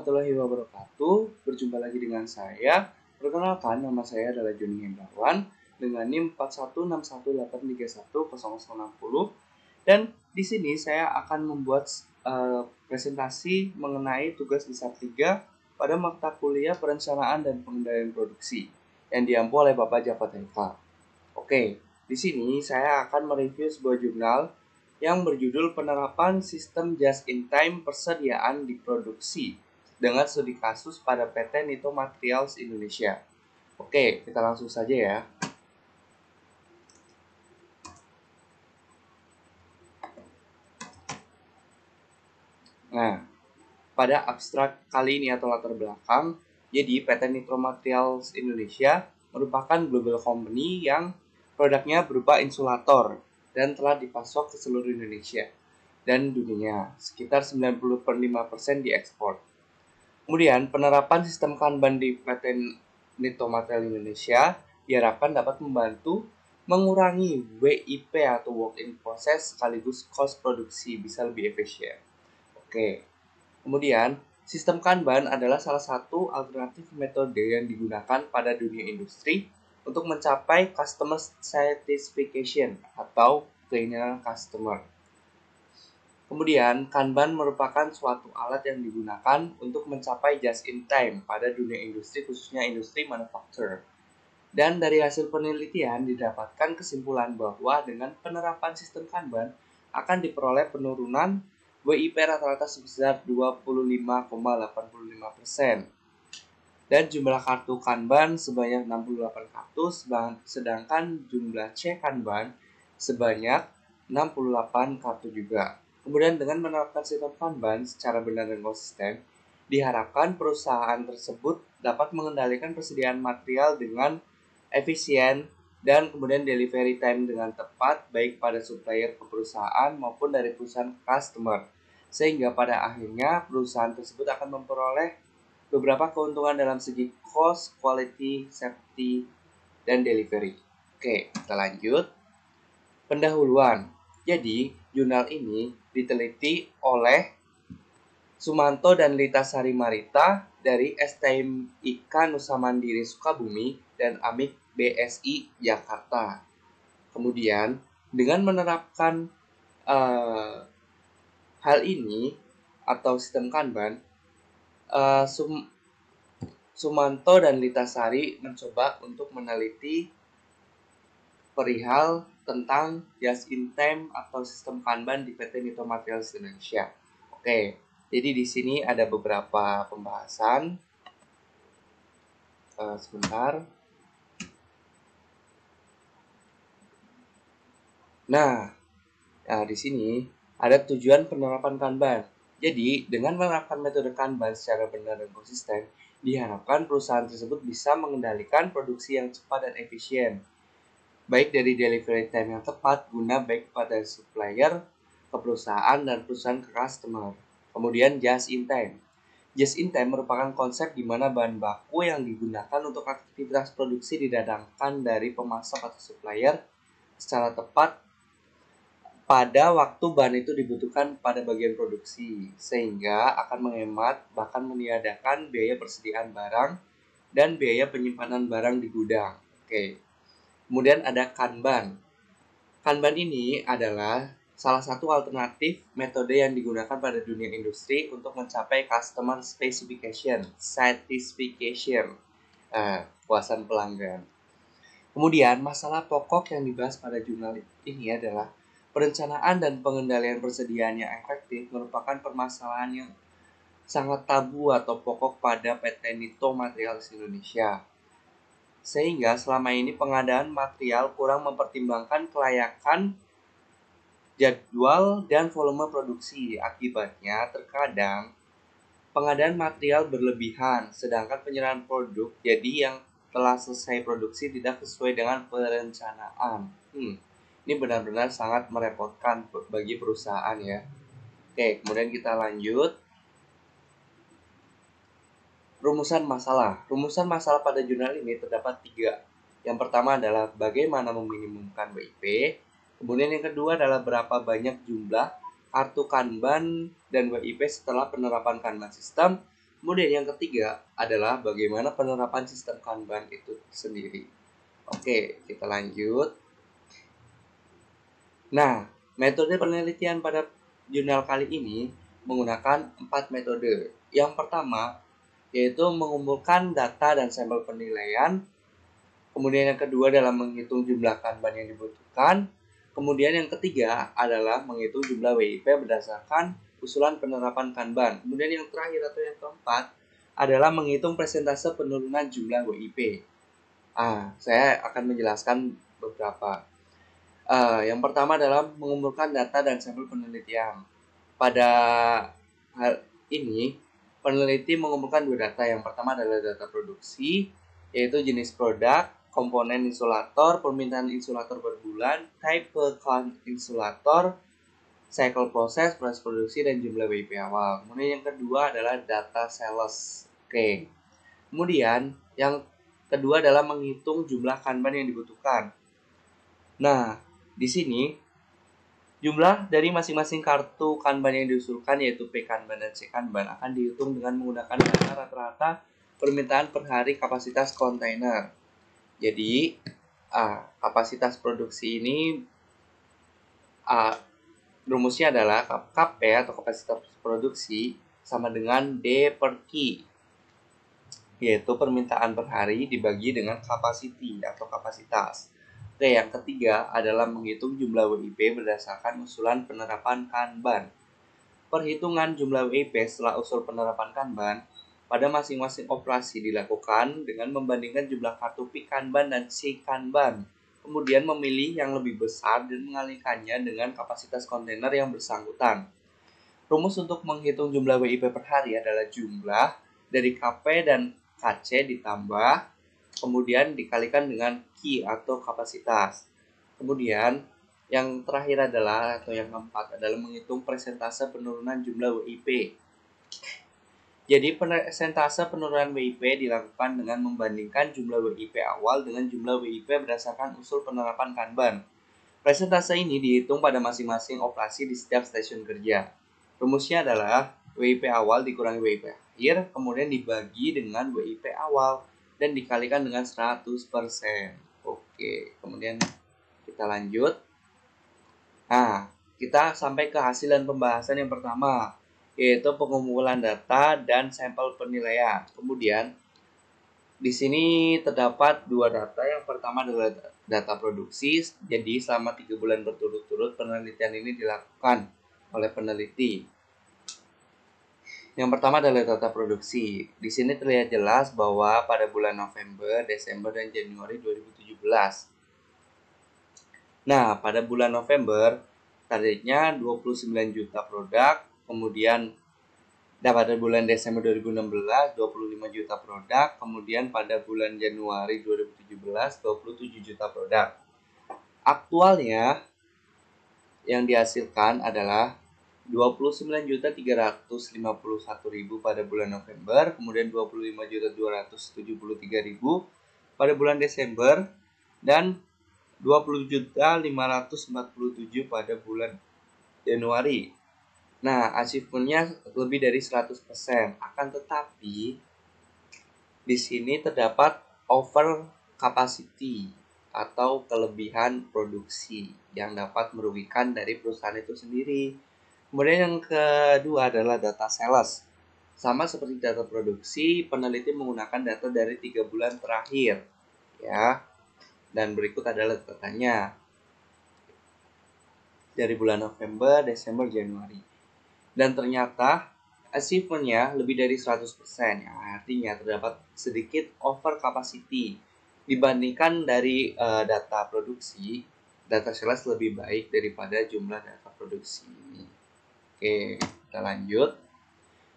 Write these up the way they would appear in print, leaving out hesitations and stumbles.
warahmatullahi wabarakatuh. Berjumpa lagi dengan saya. Perkenalkan, nama saya adalah Joni Hendrawan dengan NIM 416183100060. Dan di sini saya akan membuat presentasi mengenai tugas di SAT 3 pada mata kuliah Perencanaan dan Pengendalian Produksi yang diampu oleh Bapak Jafar Eka. Oke, di sini saya akan mereview sebuah jurnal yang berjudul Penerapan Sistem Just-in-Time Persediaan di Produksi dengan studi kasus pada PT Nito Materials Indonesia. Oke, kita langsung saja ya. Nah, pada abstrak kali ini atau latar belakang, jadi PT Nitro Materials Indonesia merupakan global company yang produknya berupa insulator dan telah dipasok ke seluruh Indonesia dan dunia, sekitar 90,5% diekspor. Kemudian, penerapan sistem Kanban di PT Nitro Materials Indonesia diharapkan dapat membantu mengurangi WIP atau work in process sekaligus cost produksi bisa lebih efisien. Oke. Kemudian, sistem Kanban adalah salah satu alternatif metode yang digunakan pada dunia industri untuk mencapai customer satisfaction atau keinginan customer. Kemudian, Kanban merupakan suatu alat yang digunakan untuk mencapai just in time pada dunia industri, khususnya industri manufaktur. Dan dari hasil penelitian didapatkan kesimpulan bahwa dengan penerapan sistem Kanban akan diperoleh penurunan WIP rata-rata sebesar 25,85%. Dan jumlah kartu Kanban sebanyak 68 kartu, sedangkan jumlah C Kanban sebanyak 68 kartu juga. Kemudian dengan menerapkan sistem Kanban secara benar dan konsisten, diharapkan perusahaan tersebut dapat mengendalikan persediaan material dengan efisien dan kemudian delivery time dengan tepat baik pada supplier ke perusahaan maupun dari perusahaan ke customer, sehingga pada akhirnya perusahaan tersebut akan memperoleh beberapa keuntungan dalam segi cost, quality, safety, dan delivery. Oke, kita lanjut. Pendahuluan. Jadi, jurnal ini diteliti oleh Sumanto dan Lita Sari Marita dari STMIK Nusa Mandiri Sukabumi dan AMIK BSI Jakarta. Kemudian, dengan menerapkan hal ini atau sistem Kanban, Sumanto dan Lita Sari mencoba untuk meneliti perihal tentang just in time atau sistem Kanban di PT Nitro Materials Indonesia. Oke, jadi di sini ada beberapa pembahasan. Sebentar. Nah, di sini ada tujuan penerapan Kanban. Jadi, dengan menerapkan metode Kanban secara benar dan konsisten, diharapkan perusahaan tersebut bisa mengendalikan produksi yang cepat dan efisien, baik dari delivery time yang tepat guna baik pada supplier ke perusahaan dan perusahaan ke customer. Kemudian just in time. Just in time merupakan konsep di mana bahan baku yang digunakan untuk aktivitas produksi didatangkan dari pemasok atau supplier secara tepat pada waktu bahan itu dibutuhkan pada bagian produksi, sehingga akan menghemat bahkan meniadakan biaya persediaan barang dan biaya penyimpanan barang di gudang. Oke. Kemudian ada Kanban. Kanban ini adalah salah satu alternatif metode yang digunakan pada dunia industri untuk mencapai customer specification, satisfaction, puasan pelanggan. Kemudian, masalah pokok yang dibahas pada jurnal ini adalah perencanaan dan pengendalian persediaan yang efektif merupakan permasalahan yang sangat tabu atau pokok pada PT Nitro Materials Indonesia. Sehingga selama ini pengadaan material kurang mempertimbangkan kelayakan, jadwal, dan volume produksi. Akibatnya terkadang pengadaan material berlebihan, sedangkan penyerahan produk jadi yang telah selesai produksi tidak sesuai dengan perencanaan. Ini benar-benar sangat merepotkan bagi perusahaan ya. Oke, kemudian kita lanjut. Rumusan masalah. Rumusan masalah pada jurnal ini terdapat 3. Yang pertama adalah bagaimana meminimumkan WIP. Kemudian yang kedua adalah berapa banyak jumlah kartu Kanban dan WIP setelah penerapan Kanban sistem. Kemudian yang ketiga adalah bagaimana penerapan sistem Kanban itu sendiri. Oke, kita lanjut. Nah, metode penelitian pada jurnal kali ini menggunakan 4 metode. Yang pertama yaitu mengumpulkan data dan sampel penilaian. Kemudian yang kedua adalah menghitung jumlah Kanban yang dibutuhkan. Kemudian yang ketiga adalah menghitung jumlah WIP berdasarkan usulan penerapan Kanban. Kemudian yang terakhir atau yang keempat adalah menghitung persentase penurunan jumlah WIP. Saya akan menjelaskan beberapa. Yang pertama adalah mengumpulkan data dan sampel penelitian. Pada hal ini, peneliti mengumpulkan dua data. Yang pertama adalah data produksi, yaitu jenis produk, komponen insulator, permintaan insulator per bulan, type count insulator, cycle proses produksi, dan jumlah WIP awal. Kemudian yang kedua adalah data sales. Oke. Kemudian yang kedua adalah menghitung jumlah Kanban yang dibutuhkan. Nah, di sini jumlah dari masing-masing kartu Kanban yang diusulkan yaitu P Kanban dan C Kanban akan dihitung dengan menggunakan data rata-rata permintaan per hari kapasitas kontainer. Jadi, kapasitas produksi ini rumusnya adalah KP atau kapasitas produksi sama dengan D per Q, yaitu permintaan per hari dibagi dengan capacity atau kapasitas. Oke, yang ketiga adalah menghitung jumlah WIP berdasarkan usulan penerapan Kanban. Perhitungan jumlah WIP setelah usul penerapan Kanban pada masing-masing operasi dilakukan dengan membandingkan jumlah kartu P Kanban dan C Kanban. Kemudian memilih yang lebih besar dan mengalihkannya dengan kapasitas kontainer yang bersangkutan. Rumus untuk menghitung jumlah WIP per hari adalah jumlah dari KP dan KC ditambah kemudian dikalikan dengan Q atau kapasitas. Kemudian yang terakhir adalah atau yang keempat adalah menghitung persentase penurunan jumlah WIP. Jadi persentase penurunan WIP dilakukan dengan membandingkan jumlah WIP awal dengan jumlah WIP berdasarkan usul penerapan Kanban. Persentase ini dihitung pada masing-masing operasi di setiap stasiun kerja. Rumusnya adalah WIP awal dikurangi WIP akhir, kemudian dibagi dengan WIP awal dan dikalikan dengan 100%. Oke, kemudian kita lanjut. Nah, kita sampai ke hasil dan pembahasan yang pertama, yaitu pengumpulan data dan sampel penilaian. Kemudian, di sini terdapat dua data. Yang pertama adalah data produksi. Jadi, selama 3 bulan berturut-turut penelitian ini dilakukan oleh peneliti. Yang pertama adalah data produksi. Di sini terlihat jelas bahwa pada bulan November, Desember, dan Januari 2017. Nah, pada bulan November, targetnya 29 juta produk. Kemudian, pada bulan Desember 2016, 25 juta produk. Kemudian pada bulan Januari 2017, 27 juta produk. Aktualnya, yang dihasilkan adalah 29.351.000 pada bulan November, kemudian 25.273.000 pada bulan Desember, dan 20.547 pada bulan Januari. Nah, achievementnya lebih dari 100%. Akan tetapi, di sini terdapat over capacity atau kelebihan produksi yang dapat merugikan dari perusahaan itu sendiri. Kemudian yang kedua adalah data sales. Sama seperti data produksi, peneliti menggunakan data dari 3 bulan terakhir. Ya. Dan berikut adalah datanya. Dari bulan November, Desember, Januari. Dan ternyata achievementnya lebih dari 100%. Ya, artinya terdapat sedikit over capacity. Dibandingkan dari data produksi, data sales lebih baik daripada jumlah data produksi ini. Oke, kita lanjut.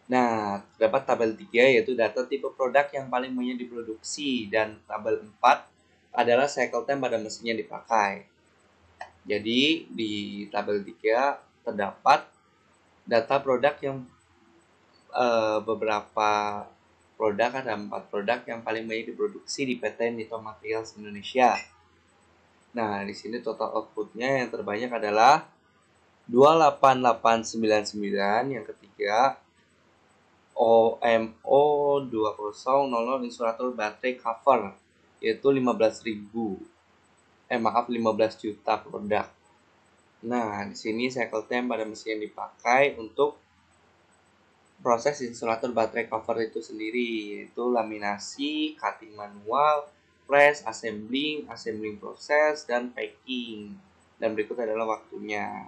Nah, terdapat tabel 3 yaitu data tipe produk yang paling banyak diproduksi dan tabel 4 adalah cycle time pada mesin yang dipakai. Jadi, di tabel 3 terdapat data produk yang beberapa produk, ada 4 produk yang paling banyak diproduksi di PT Nito Materials Indonesia. Nah, di sini total outputnya yang terbanyak adalah 28899, yang ketiga OMO 2000 insulator baterai cover, yaitu 15 juta produk. Nah, di sini cycle time pada mesin yang dipakai untuk proses insulator baterai cover itu sendiri, yaitu laminasi, cutting manual, press, assembling proses, dan packing. Dan berikut adalah waktunya.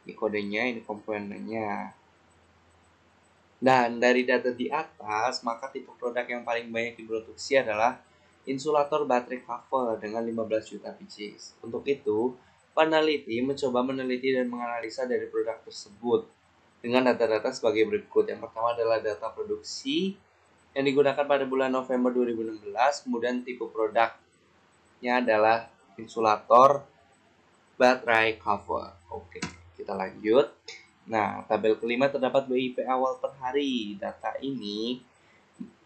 Ini kodenya, ini komponennya. Dan dari data di atas, maka tipe produk yang paling banyak diproduksi adalah insulator baterai cover dengan 15 juta pieces. Untuk itu, peneliti mencoba meneliti dan menganalisa dari produk tersebut dengan data-data sebagai berikut. Yang pertama adalah data produksi yang digunakan pada bulan November 2016, kemudian tipe produknya adalah insulator baterai cover. Oke, kita lanjut. Nah, tabel kelima terdapat WIP awal per hari. Data ini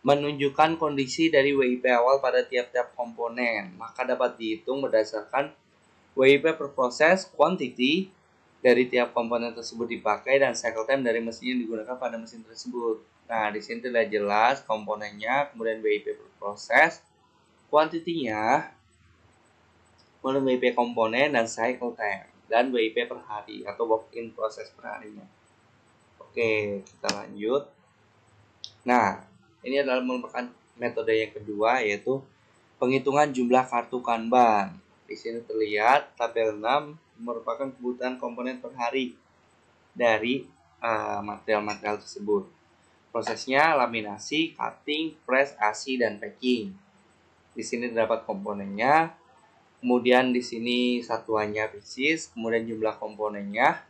menunjukkan kondisi dari WIP awal pada tiap-tiap komponen. Maka dapat dihitung berdasarkan WIP per proses, quantity dari tiap komponen tersebut dipakai, dan cycle time dari mesin yang digunakan pada mesin tersebut. Nah, di sini terlihat jelas komponennya, kemudian WIP per proses, quantity-nya, kemudian WIP komponen, dan cycle time, dan WIP per hari atau work in process per harinya. Oke, kita lanjut. Nah, ini adalah merupakan metode yang kedua, yaitu penghitungan jumlah kartu Kanban. Di sini terlihat tabel 6 merupakan kebutuhan komponen per hari dari material-material tersebut. Prosesnya laminasi, cutting, press, asi, dan packing. Di sini terdapat komponennya. Kemudian di sini satuannya pieces, kemudian jumlah komponennya.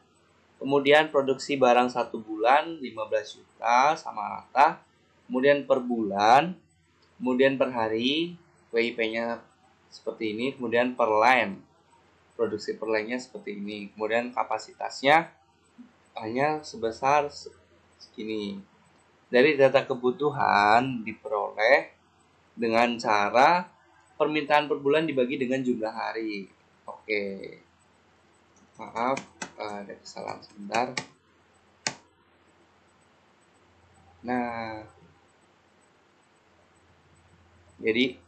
Kemudian produksi barang 1 bulan 15 juta sama rata. Kemudian per bulan, kemudian per hari WIP-nya seperti ini, kemudian per line, produksi per line-nya seperti ini, kemudian kapasitasnya hanya sebesar segini. Dari data kebutuhan diperoleh dengan cara permintaan per bulan dibagi dengan jumlah hari. Oke, maaf, ada kesalahan sebentar. Nah, jadi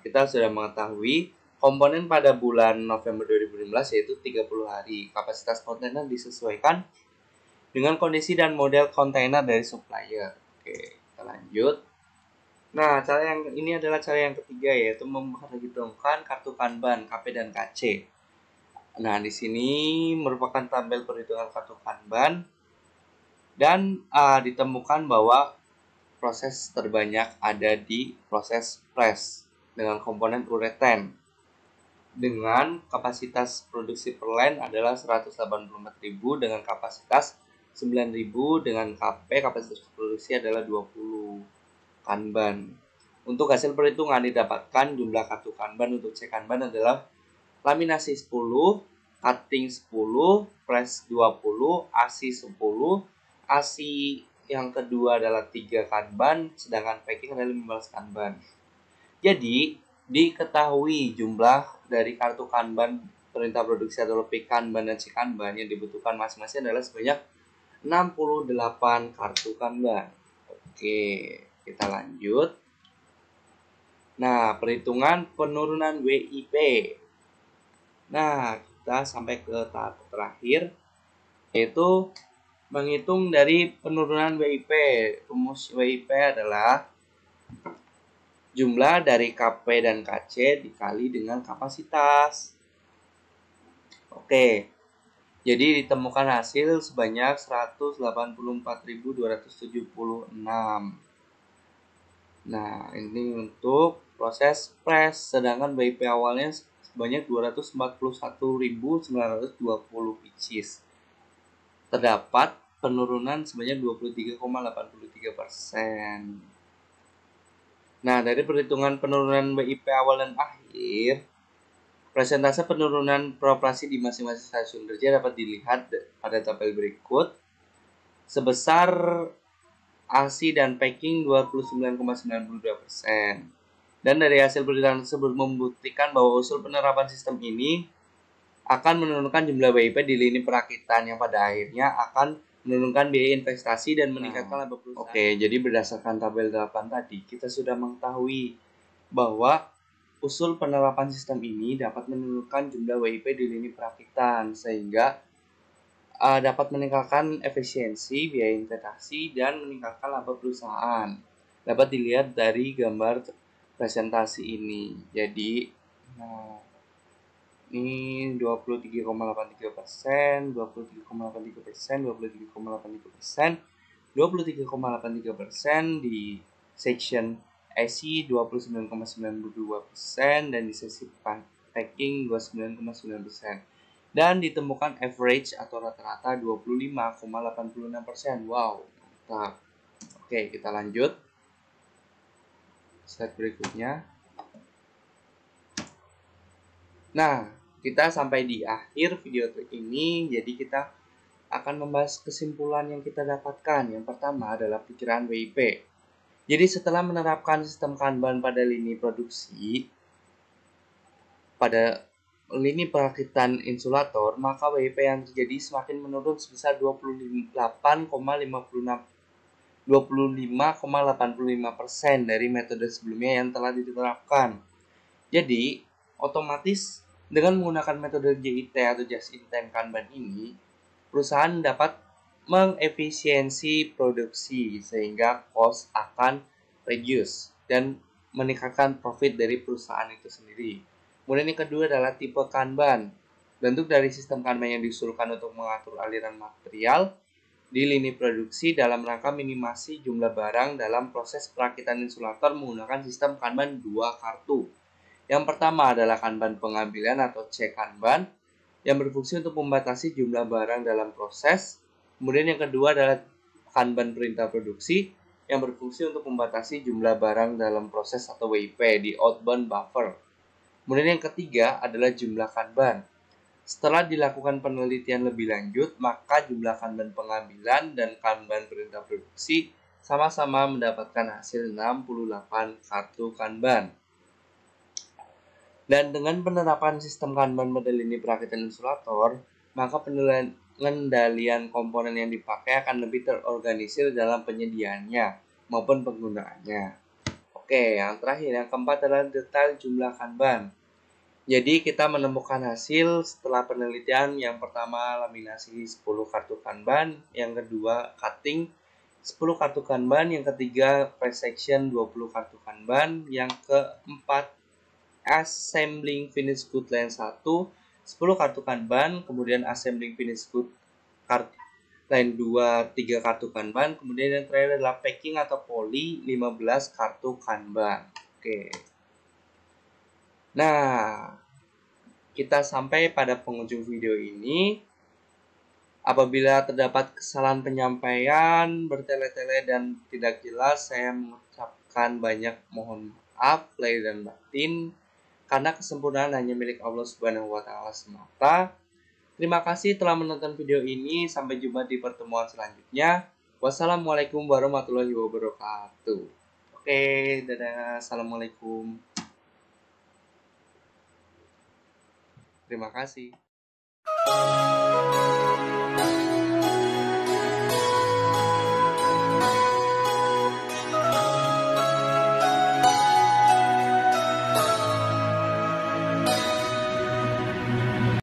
kita sudah mengetahui komponen pada bulan November 2016 yaitu 30 hari. Kapasitas kontainer disesuaikan dengan kondisi dan model kontainer dari supplier. Oke, kita lanjut. Nah, cara yang ini adalah cara yang ketiga, yaitu memperhitungkan kartu Kanban, KP dan KC. Nah, di sini merupakan tabel perhitungan kartu Kanban dan ditemukan bahwa proses terbanyak ada di proses press dengan komponen ureten dengan kapasitas produksi per line adalah 184.000 dengan kapasitas 9.000 dengan KP kapasitas produksi adalah 20 Kanban. Untuk hasil perhitungan didapatkan jumlah kartu Kanban untuk C Kanban adalah laminasi 10, cutting 10, press 20, asi 10, asi yang kedua adalah 3 Kanban, sedangkan packing adalah 15 Kanban. Jadi, diketahui jumlah dari kartu Kanban perintah produksi atau P Kanban dan C Kanban yang dibutuhkan masing-masing adalah sebanyak 68 kartu Kanban. Oke, kita lanjut. Nah, perhitungan penurunan WIP. Nah, kita sampai ke tahap terakhir, yaitu menghitung dari penurunan WIP. Rumus WIP adalah jumlah dari KP dan KC dikali dengan kapasitas. Oke, jadi ditemukan hasil sebanyak 184.276. Nah, ini untuk proses press, sedangkan WIP awalnya sebanyak 241.920 pieces. Terdapat penurunan sebanyak 23,83%. Nah, dari perhitungan penurunan WIP awal dan akhir, persentase penurunan beroperasi di masing-masing stasiun kerja dapat dilihat pada tabel berikut. Sebesar asi dan packing 29,92%. Dan dari hasil perhitungan tersebut membuktikan bahwa usul penerapan sistem ini akan menurunkan jumlah WIP di lini perakitan yang pada akhirnya akan menurunkan biaya investasi dan meningkatkan laba perusahaan. Oke, jadi berdasarkan tabel 8 tadi, kita sudah mengetahui bahwa usul penerapan sistem ini dapat menurunkan jumlah WIP di lini perakitan sehingga dapat meningkatkan efisiensi biaya investasi dan meningkatkan laba perusahaan. Dapat dilihat dari gambar presentasi ini. Jadi, ini 23,83%, 23,83%, 23,83%, 23,83% di section IC 29,92% dan di sesi packing 29,9%. Dan ditemukan average atau rata-rata 25,86%. Wow, mantap. Oke, kita lanjut. Slide berikutnya. Nah, kita sampai di akhir video ini, jadi kita akan membahas kesimpulan yang kita dapatkan. Yang pertama adalah perkiraan WIP. Jadi setelah menerapkan sistem Kanban pada lini produksi, pada lini perakitan insulator, maka WIP yang terjadi semakin menurun sebesar 25,85% dari metode sebelumnya yang telah diterapkan. Jadi, otomatis dengan menggunakan metode JIT atau Just in Time Kanban ini, perusahaan dapat mengefisiensi produksi sehingga cost akan reduce dan meningkatkan profit dari perusahaan itu sendiri. Kemudian yang kedua adalah tipe Kanban. Bentuk dari sistem Kanban yang diusulkan untuk mengatur aliran material di lini produksi dalam rangka minimasi jumlah barang dalam proses perakitan insulator menggunakan sistem Kanban 2 kartu. Yang pertama adalah Kanban pengambilan atau C Kanban yang berfungsi untuk membatasi jumlah barang dalam proses. Kemudian yang kedua adalah Kanban perintah produksi yang berfungsi untuk membatasi jumlah barang dalam proses atau WIP di outbound buffer. Kemudian yang ketiga adalah jumlah Kanban. Setelah dilakukan penelitian lebih lanjut, maka jumlah Kanban pengambilan dan Kanban perintah produksi sama-sama mendapatkan hasil 68 kartu Kanban. Dan dengan penerapan sistem Kanban pada lini perakitan insulator, maka pengendalian komponen yang dipakai akan lebih terorganisir dalam penyediaannya maupun penggunaannya. Oke, yang terakhir, yang keempat adalah detail jumlah Kanban. Jadi kita menemukan hasil setelah penelitian. Yang pertama laminasi 10 kartu Kanban, yang kedua cutting 10 kartu Kanban, yang ketiga press section 20 kartu Kanban, yang keempat assembling finish good line 1 10 kartu Kanban, kemudian assembling finish good line 2 3 kartu Kanban, kemudian yang terakhir adalah packing atau poly 15 kartu Kanban. Oke. Nah, kita sampai pada penghujung video ini. Apabila terdapat kesalahan penyampaian, bertele-tele dan tidak jelas, saya mengucapkan banyak mohon maaf lahir dan batin, karena kesempurnaan hanya milik Allah Subhanahu wa Ta'ala semata. Terima kasih telah menonton video ini. Sampai jumpa di pertemuan selanjutnya. Wassalamualaikum warahmatullahi wabarakatuh. Oke, dadah. Assalamualaikum. Terima kasih.